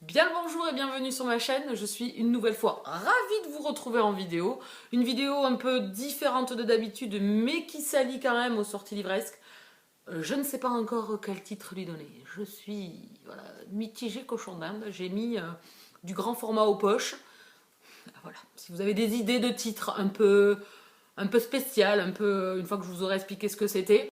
Bien le bonjour et bienvenue sur ma chaîne, je suis une nouvelle fois ravie de vous retrouver en vidéo. Une vidéo un peu différente de d'habitude mais qui s'allie quand même aux sorties livresques. Je ne sais pas encore quel titre lui donner. Je suis voilà, mitigée cochon d'Inde, j'ai mis du grand format aux poches. Voilà. Si vous avez des idées de titres un peu spécial, un peu une fois que je vous aurai expliqué ce que c'était.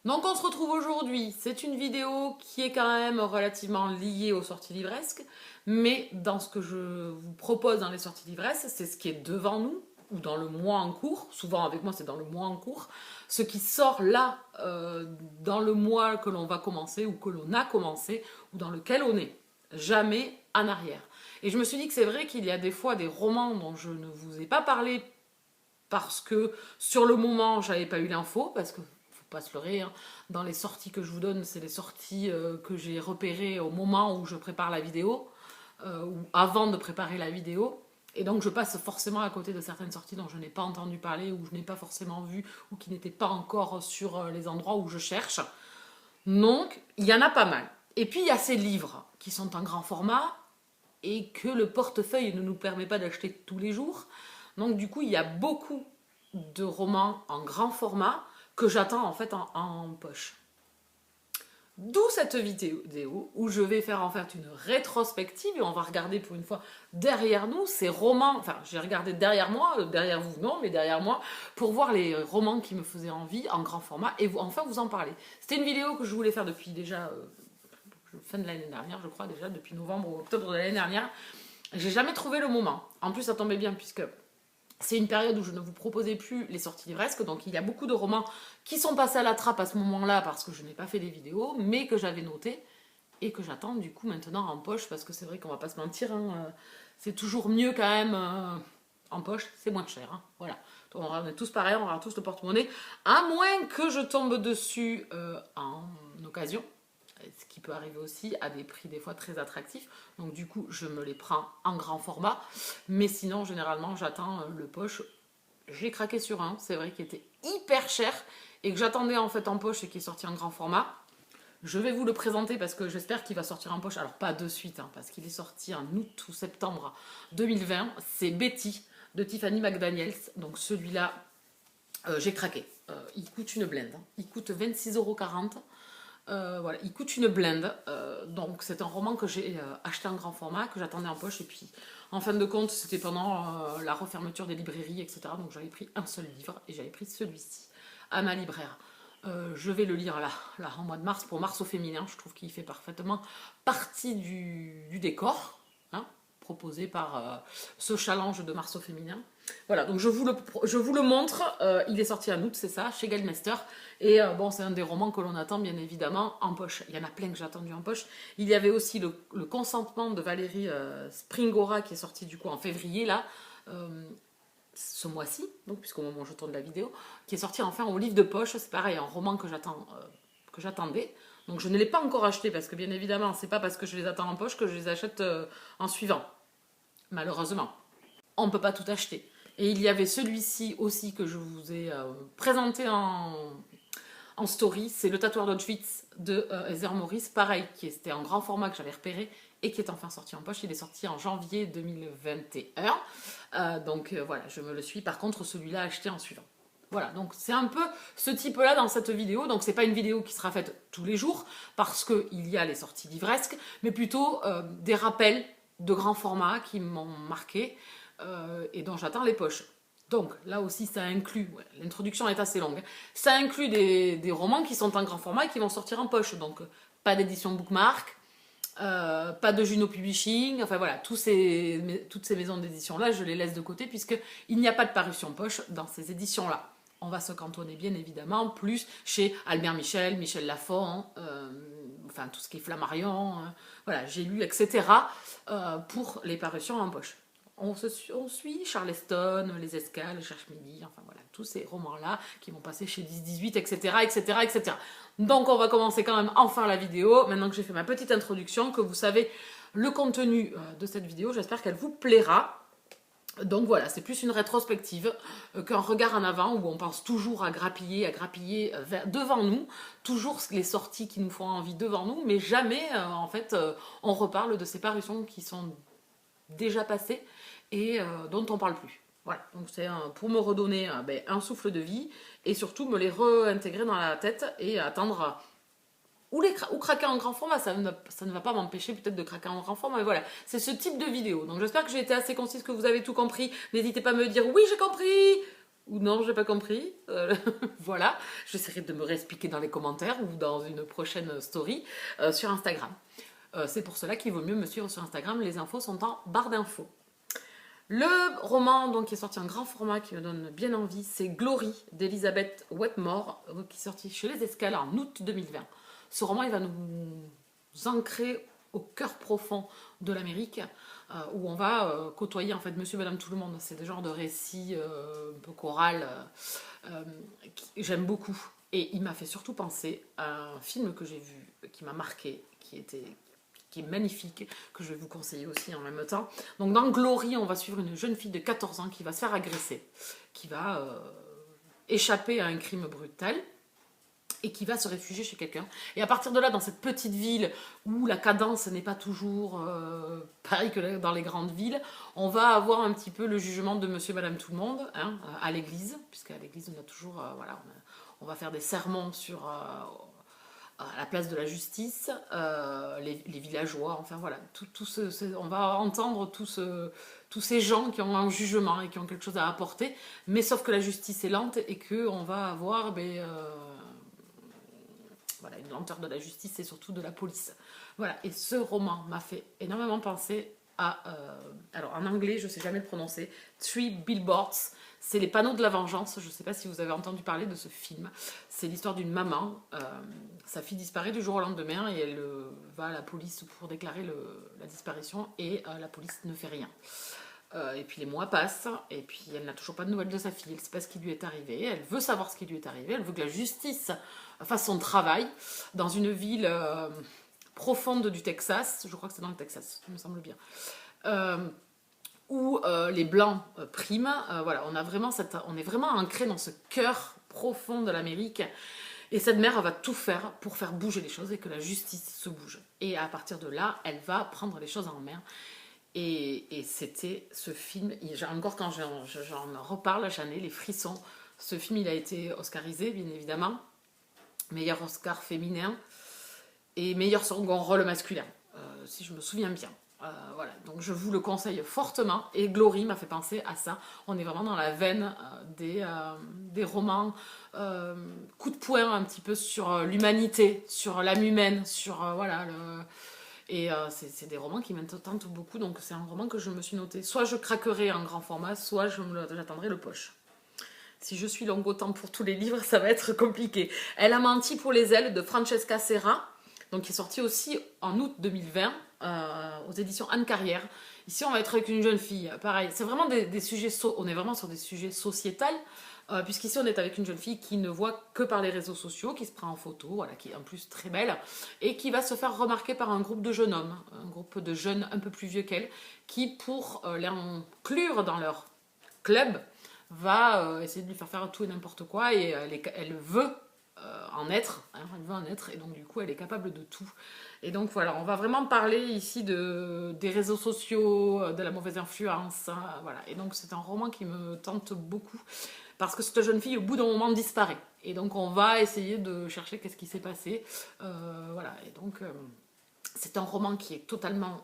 Donc on se retrouve aujourd'hui, c'est une vidéo qui est quand même relativement liée aux sorties livresques, mais dans ce que je vous propose dans les sorties livresques, c'est ce qui est devant nous, ou dans le mois en cours, souvent avec moi c'est dans le mois en cours, ce qui sort là, dans le mois que l'on va commencer, ou que l'on a commencé, ou dans lequel on est, jamais en arrière. Et je me suis dit que c'est vrai qu'il y a des fois des romans dont je ne vous ai pas parlé parce que sur le moment j'avais pas eu l'info, parce que faut pas se leurrer, hein, dans les sorties que je vous donne, c'est les sorties que j'ai repérées au moment où je prépare la vidéo, ou avant de préparer la vidéo. Et donc je passe forcément à côté de certaines sorties dont je n'ai pas entendu parler, ou je n'ai pas forcément vu, ou qui n'étaient pas encore sur les endroits où je cherche. Donc il y en a pas mal. Et puis il y a ces livres qui sont en grand format et que le portefeuille ne nous permet pas d'acheter tous les jours. Donc du coup il y a beaucoup de romans en grand format que j'attends en fait en poche. D'où cette vidéo où je vais faire en fait une rétrospective et on va regarder pour une fois derrière nous ces romans, enfin j'ai regardé derrière moi, derrière vous non, mais derrière moi, pour voir les romans qui me faisaient envie en grand format et enfin vous en parler. C'était une vidéo que je voulais faire depuis déjà fin de l'année dernière, je crois déjà, depuis novembre ou octobre de l'année dernière. J'ai jamais trouvé le moment. En plus ça tombait bien puisque c'est une période où je ne vous proposais plus les sorties livresques, donc il y a beaucoup de romans qui sont passés à la trappe à ce moment-là parce que je n'ai pas fait des vidéos, mais que j'avais noté et que j'attends du coup maintenant en poche parce que c'est vrai qu'on va pas se mentir, hein, c'est toujours mieux quand même en poche, c'est moins cher. Hein, voilà. Donc, on est tous pareils, on aura tous le porte-monnaie, à moins que je tombe dessus en occasion. Ce qui peut arriver aussi à des prix des fois très attractifs. Donc du coup, je me les prends en grand format. Mais sinon, généralement, j'attends le poche. J'ai craqué sur un, c'est vrai, qui était hyper cher et que j'attendais en fait en poche et qui est sorti en grand format. Je vais vous le présenter parce que j'espère qu'il va sortir en poche. Alors pas de suite, hein, parce qu'il est sorti en août ou septembre 2020. C'est Betty de Tiffany McDaniels. Donc celui-là, j'ai craqué. Il coûte une blinde. Hein. Il coûte 26,40 €. Voilà, il coûte une blinde, donc c'est un roman que j'ai acheté en grand format, que j'attendais en poche, et puis en fin de compte c'était pendant la refermeture des librairies, etc. Donc j'avais pris un seul livre, et j'avais pris celui-ci à ma libraire. Je vais le lire là, en mois de mars, pour Mars au féminin, je trouve qu'il fait parfaitement partie du décor, hein, proposé par ce challenge de Mars au féminin. Voilà, donc je vous le montre, il est sorti en août, c'est ça, chez Galdemeister, et bon, c'est un des romans que l'on attend bien évidemment en poche. Il y en a plein que j'ai attendu en poche. Il y avait aussi le Consentement de Valérie Springora qui est sorti du coup en février, là, ce mois-ci, donc puisqu'au moment où je tourne la vidéo, qui est sorti enfin au livre de poche, c'est pareil, un roman que j'attendais. Donc je ne l'ai pas encore acheté parce que bien évidemment, c'est pas parce que je les attends en poche que je les achète en suivant. Malheureusement, on ne peut pas tout acheter. Et il y avait celui-ci aussi que je vous ai présenté en story, c'est Le Tatoueur d'Auschwitz de Heather Morris, pareil, qui était en grand format que j'avais repéré et qui est enfin sorti en poche. Il est sorti en janvier 2021. Donc voilà, je me le suis par contre celui-là acheté en suivant. Voilà, donc c'est un peu ce type-là dans cette vidéo. Donc c'est pas une vidéo qui sera faite tous les jours parce qu'il y a les sorties livresques, mais plutôt des rappels de grand format qui m'ont marqué et dont j'attends les poches. Donc là aussi ça inclut, ouais, l'introduction est assez longue, ça inclut des romans qui sont en grand format et qui vont sortir en poche. Donc pas d'édition bookmark, pas de Juno Publishing, enfin voilà, toutes ces maisons d'édition là je les laisse de côté puisqu'il n'y a pas de parution poche dans ces éditions là. On va se cantonner bien évidemment plus chez Albert Michel, Michel Lafon, enfin tout ce qui est Flammarion, voilà, j'ai lu, etc. Pour les parutions en poche. On suit Charleston, Les Escales, Cherche Midi, enfin voilà, tous ces romans-là qui vont passer chez 10-18, etc., etc., etc. Donc on va commencer quand même enfin la vidéo, maintenant que j'ai fait ma petite introduction, que vous savez le contenu de cette vidéo, j'espère qu'elle vous plaira. Donc voilà, c'est plus une rétrospective qu'un regard en avant où on pense toujours à grappiller devant nous, toujours les sorties qui nous font envie devant nous, mais jamais en fait on reparle de ces parutions qui sont déjà passées et dont on parle plus. Voilà, donc c'est pour me redonner un souffle de vie et surtout me les réintégrer dans la tête et attendre ou craquer en grand format, ça ne va pas m'empêcher peut-être de craquer en grand format, mais voilà, c'est ce type de vidéo. Donc j'espère que j'ai été assez concise, que vous avez tout compris. N'hésitez pas à me dire oui, j'ai compris ou non, j'ai pas compris. Voilà, j'essaierai de me réexpliquer dans les commentaires ou dans une prochaine story sur Instagram. C'est pour cela qu'il vaut mieux me suivre sur Instagram, les infos sont en barre d'infos. Le roman donc, qui est sorti en grand format, qui me donne bien envie, c'est Glory d'Elizabeth Wetmore, qui est sorti chez Les Escales en août 2020. Ce roman, il va nous ancrer au cœur profond de l'Amérique, où on va côtoyer en fait Monsieur et Madame Tout le Monde. C'est des genres de récits un peu choral que j'aime beaucoup. Et il m'a fait surtout penser à un film que j'ai vu, qui m'a marqué, qui est magnifique, que je vais vous conseiller aussi en même temps. Donc dans Glory, on va suivre une jeune fille de 14 ans qui va se faire agresser, qui va échapper à un crime brutal, et qui va se réfugier chez quelqu'un. Et à partir de là, dans cette petite ville où la cadence n'est pas toujours pareil que dans les grandes villes, on va avoir un petit peu le jugement de Monsieur et Madame Tout le Monde hein, à l'église, puisqu'à l'église on a toujours, voilà, on va faire des sermons sur à la place de la justice, les villageois, enfin voilà, on va entendre tous ces gens qui ont un jugement et qui ont quelque chose à apporter, mais sauf que la justice est lente et qu'on va avoir voilà, une lenteur de la justice et surtout de la police. Voilà, et ce roman m'a fait énormément penser à... alors en anglais, je ne sais jamais le prononcer, Three Billboards, c'est les panneaux de la vengeance. Je ne sais pas si vous avez entendu parler de ce film. C'est l'histoire d'une maman, sa fille disparaît du jour au lendemain et elle va à la police pour déclarer la disparition et la police ne fait rien. Et puis les mois passent, et puis elle n'a toujours pas de nouvelles de sa fille, elle ne sait pas ce qui lui est arrivé, elle veut savoir ce qui lui est arrivé, elle veut que la justice fasse son travail dans une ville profonde du Texas, je crois que c'est dans le Texas, il me semble bien, où les blancs priment, voilà, on est vraiment ancré dans ce cœur profond de l'Amérique, et cette mère elle va tout faire pour faire bouger les choses et que la justice se bouge. Et à partir de là, elle va prendre les choses en main. Et c'était ce film, encore quand j'en reparle, j'en ai les frissons. Ce film, il a été oscarisé, bien évidemment. Meilleur Oscar féminin et meilleur second rôle masculin, si je me souviens bien. Voilà, donc je vous le conseille fortement. Et Glory m'a fait penser à ça. On est vraiment dans la veine des romans coup de poing un petit peu sur l'humanité, sur l'âme humaine, sur voilà et c'est des romans qui m'intéressent beaucoup, donc c'est un roman que je me suis noté. Soit je craquerai en grand format, soit j'attendrai le poche. Si je suis longue autant pour tous les livres, ça va être compliqué. Elle a menti pour les ailes de Francesca Serra, donc qui est sorti aussi en août 2020 aux éditions Anne Carrière. Ici, on va être avec une jeune fille. Pareil, c'est vraiment des sujets, on est vraiment sur des sujets sociétals. Puisqu'ici on est avec une jeune fille qui ne voit que par les réseaux sociaux, qui se prend en photo, voilà, qui est en plus très belle, et qui va se faire remarquer par un groupe de jeunes hommes, un groupe de jeunes un peu plus vieux qu'elle, qui pour l'inclure dans leur club, va essayer de lui faire tout et n'importe quoi, et elle veut en être, hein, elle veut en être, et donc du coup elle est capable de tout. Et donc voilà, on va vraiment parler ici des réseaux sociaux, de la mauvaise influence, hein, voilà. Et donc c'est un roman qui me tente beaucoup, parce que cette jeune fille au bout d'un moment disparaît. Et donc on va essayer de chercher qu'est-ce qui s'est passé. Voilà, et donc c'est un roman qui est totalement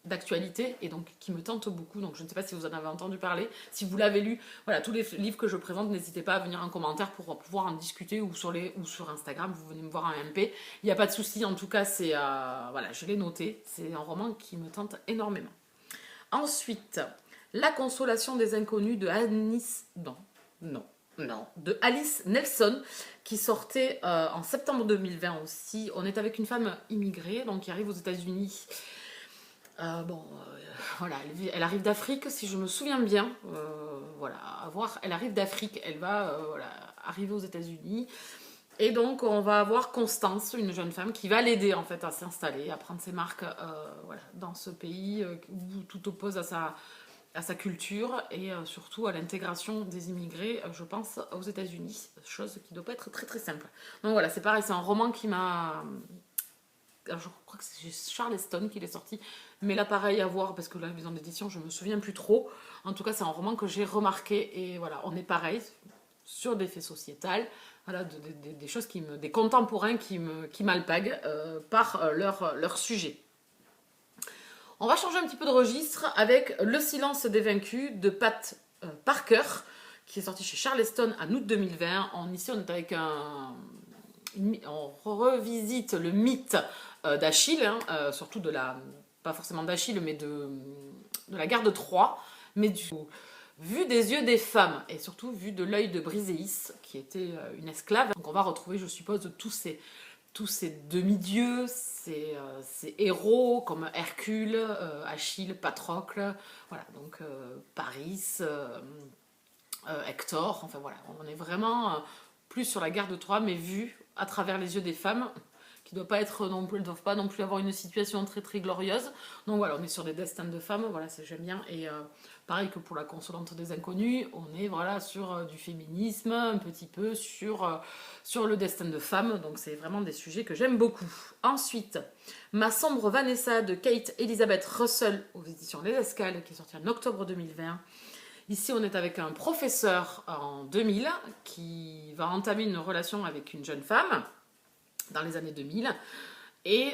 d'actualité et donc qui me tente beaucoup. Donc je ne sais pas si vous en avez entendu parler, si vous l'avez lu. Voilà, tous les livres que je présente, n'hésitez pas à venir en commentaire pour pouvoir en discuter ou sur Instagram, vous venez me voir en MP. Il n'y a pas de souci, en tout cas, voilà, je l'ai noté. C'est un roman qui me tente énormément. Ensuite, La consolation des inconnus de de Alice Nelson, qui sortait en septembre 2020 aussi. On est avec une femme immigrée, donc qui arrive aux États-Unis. Voilà, elle arrive d'Afrique, si je me souviens bien. Voilà, à voir, elle arrive d'Afrique, elle va voilà, arriver aux États-Unis. Et donc, on va avoir Constance, une jeune femme, qui va l'aider en fait à s'installer, à prendre ses marques voilà, dans ce pays où tout oppose à à sa culture et surtout à l'intégration des immigrés, je pense, aux États-Unis, chose qui ne doit pas être très très simple. Donc voilà, c'est pareil, c'est un roman qui m'a... Alors, je crois que c'est Charleston qui l'est sorti, mais là pareil à voir parce que la maison d'édition je me souviens plus trop. En tout cas c'est un roman que j'ai remarqué et voilà, on est pareil sur des faits sociétals, voilà, des choses des contemporains qui m'alpaguent par leur sujet. On va changer un petit peu de registre avec Le silence des vaincus de Pat Parker, qui est sorti chez Charleston en août 2020. Ici, on est avec on revisite le mythe d'Achille, hein, surtout pas forcément d'Achille, mais de la guerre de Troie, mais vu des yeux des femmes, et surtout vu de l'œil de Briséis, qui était une esclave. Donc on va retrouver, je suppose, tous ces demi-dieux, ces héros comme Hercule, Achille, Patrocle, voilà, donc Paris, Hector, enfin voilà, on est vraiment plus sur la guerre de Troie, mais vu à travers les yeux des femmes, qui ne doivent pas non plus avoir une situation très très glorieuse. Donc voilà, on est sur des destins de femmes, voilà, j'aime bien. Et pareil que pour La Consolante des Inconnus, on est voilà sur du féminisme, un petit peu sur le destin de femmes. Donc c'est vraiment des sujets que j'aime beaucoup. Ensuite, Ma sombre Vanessa de Kate Elizabeth Russell aux éditions Les Escales, qui est sortie en octobre 2020. Ici, on est avec un professeur en 2000 qui va entamer une relation avec une jeune femme dans les années 2000. Et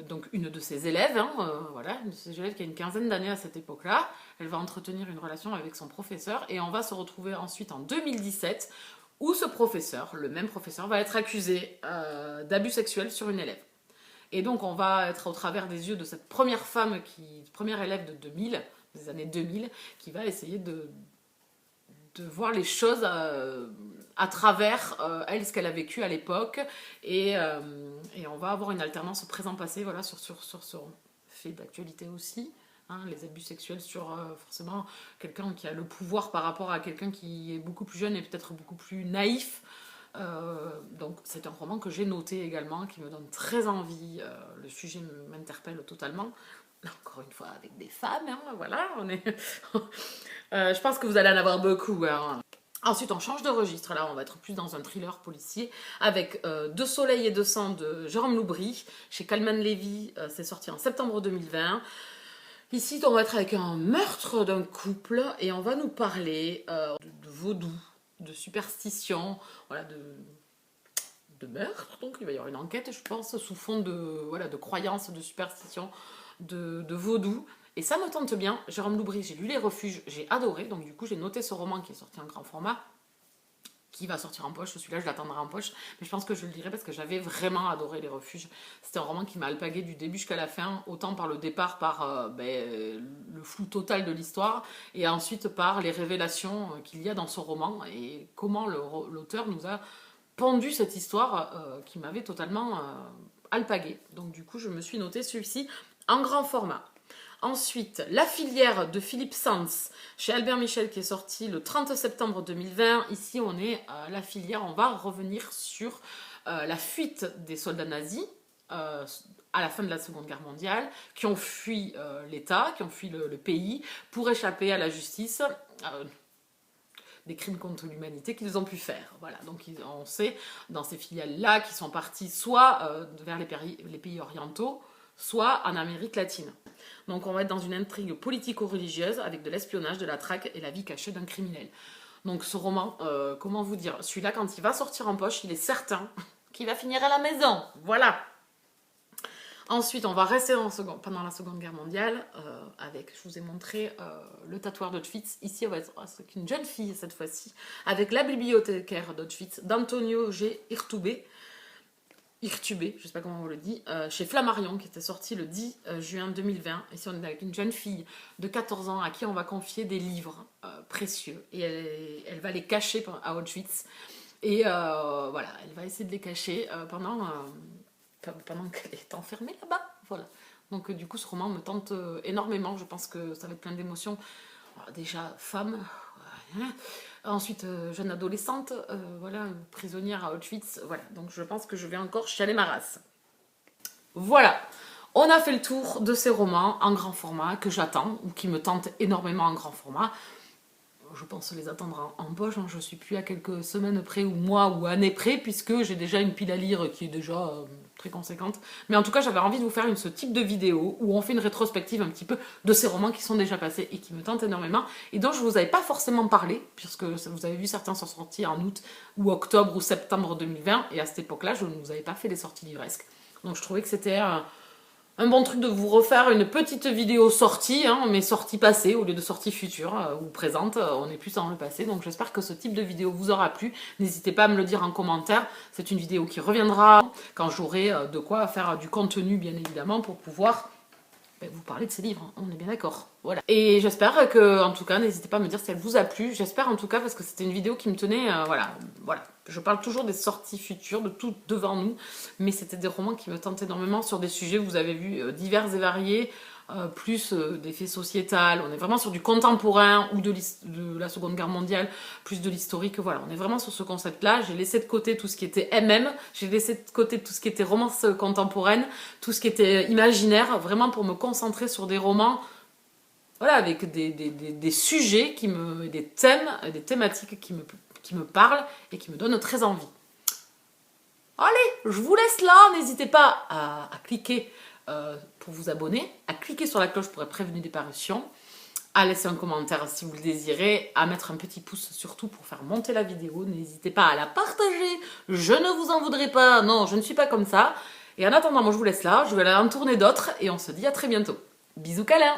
donc une de ses élèves, hein, voilà, une de ses élèves qui a une quinzaine d'années à cette époque-là, elle va entretenir une relation avec son professeur et on va se retrouver ensuite en 2017 où ce professeur, le même professeur, va être accusé d'abus sexuels sur une élève. Et donc on va être au travers des yeux de cette première femme, première élève de 2000, des années 2000, qui va essayer de voir les choses à travers elle, ce qu'elle a vécu à l'époque. Et on va avoir une alternance présent-passé voilà, sur ce fait d'actualité aussi. Hein, les abus sexuels sur forcément quelqu'un qui a le pouvoir par rapport à quelqu'un qui est beaucoup plus jeune et peut-être beaucoup plus naïf. Donc c'est un roman que j'ai noté également, qui me donne très envie. Le sujet m'interpelle totalement. Encore une fois avec des femmes, hein, voilà, on est... je pense que vous allez en avoir beaucoup. Hein. Ensuite, on change de registre. Là, on va être plus dans un thriller policier avec De soleil et de sang de Jérôme Loubry chez Calman Levy. C'est sorti en septembre 2020. Ici, on va être avec un meurtre d'un couple et on va nous parler de vaudou, de superstition, voilà, de meurtre. Donc, il va y avoir une enquête, je pense, sous fond de croyances, de superstition, de vaudou. Et ça me tente bien. Jérôme Loubry, j'ai lu Les Refuges, j'ai adoré. Donc du coup, j'ai noté ce roman qui est sorti en grand format, qui va sortir en poche. Celui-là, je l'attendrai en poche. Mais je pense que je le lirai parce que j'avais vraiment adoré Les Refuges. C'était un roman qui m'a alpagué du début jusqu'à la fin. Autant par le départ, par le flou total de l'histoire. Et ensuite par les révélations qu'il y a dans ce roman. Et comment l'auteur nous a pendu cette histoire qui m'avait totalement alpagué. Donc du coup, je me suis noté celui-ci en grand format. Ensuite, La filière de Philippe Sands chez Albert Michel qui est sorti le 30 septembre 2020. Ici, on est à La filière. On va revenir sur la fuite des soldats nazis à la fin de la Seconde Guerre mondiale, qui ont fui l'État, qui ont fui le pays pour échapper à la justice. Des crimes contre l'humanité qu'ils ont pu faire. Voilà, donc on sait dans ces filiales-là qu'ils sont partis soit vers les pays orientaux, soit en Amérique latine. Donc on va être dans une intrigue politico-religieuse avec de l'espionnage, de la traque et la vie cachée d'un criminel. Donc ce roman, comment vous dire, celui-là quand il va sortir en poche, il est certain qu'il va finir à la maison. Voilà. Ensuite, on va rester pendant la Seconde Guerre mondiale avec, je vous ai montré, le tatoueur d'Auschwitz. Ici, on va être avec une jeune fille cette fois-ci, avec la bibliothécaire d'Auschwitz, d'Antonio G. Irtubé, je ne sais pas comment on le dit, chez Flammarion, qui était sorti le 10 juin 2020. Ici, on est avec une jeune fille de 14 ans à qui on va confier des livres précieux. Et elle va les cacher à Auschwitz. Et voilà, elle va essayer de les cacher pendant qu'elle est enfermée là-bas. Voilà. Donc du coup, ce roman me tente énormément. Je pense que ça va être plein d'émotions. Déjà, femme. Ensuite, jeune adolescente, voilà, prisonnière à Auschwitz. Voilà. Donc je pense que je vais encore chialer ma race. Voilà. On a fait le tour de ces romans en grand format que j'attends ou qui me tentent énormément en grand format. Je pense les attendre en poche, hein. Je suis plus à quelques semaines près ou mois ou années près puisque j'ai déjà une pile à lire qui est déjà très conséquente. Mais en tout cas, j'avais envie de vous faire ce type de vidéo où on fait une rétrospective un petit peu de ces romans qui sont déjà passés et qui me tentent énormément et dont je vous avais pas forcément parlé puisque vous avez vu certains sont sortis en août ou octobre ou septembre 2020 et à cette époque-là, je ne vous avais pas fait les sorties livresques. Donc je trouvais que c'était un bon truc de vous refaire une petite vidéo sortie, hein, mais sortie passée au lieu de sortie future ou présente. On est plus dans le passé, donc j'espère que ce type de vidéo vous aura plu. N'hésitez pas à me le dire en commentaire. C'est une vidéo qui reviendra quand j'aurai de quoi faire du contenu, bien évidemment, pour pouvoir vous parler de ces livres, hein. On est bien d'accord. Voilà. Et j'espère que, en tout cas, n'hésitez pas à me dire si elle vous a plu. J'espère en tout cas parce que c'était une vidéo qui me tenait, voilà. Je parle toujours des sorties futures, de tout devant nous, mais c'était des romans qui me tentent énormément sur des sujets, vous avez vu, divers et variés, plus des faits sociétals. On est vraiment sur du contemporain ou de la Seconde Guerre mondiale, plus de l'historique. Voilà, on est vraiment sur ce concept-là. J'ai laissé de côté tout ce qui était MM, j'ai laissé de côté tout ce qui était romance contemporaine, tout ce qui était imaginaire, vraiment pour me concentrer sur des romans, voilà, avec des sujets, des thèmes, des thématiques qui me parlent et qui me donnent très envie. Allez, je vous laisse là. N'hésitez pas à cliquer pour vous abonner, à cliquer sur la cloche pour être prévenu des parutions, à laisser un commentaire si vous le désirez, à mettre un petit pouce surtout pour faire monter la vidéo. N'hésitez pas à la partager, je ne vous en voudrais pas, non, je ne suis pas comme ça. Et en attendant, moi je vous laisse là, je vais aller en tourner d'autres et on se dit à très bientôt. Bisous câlins.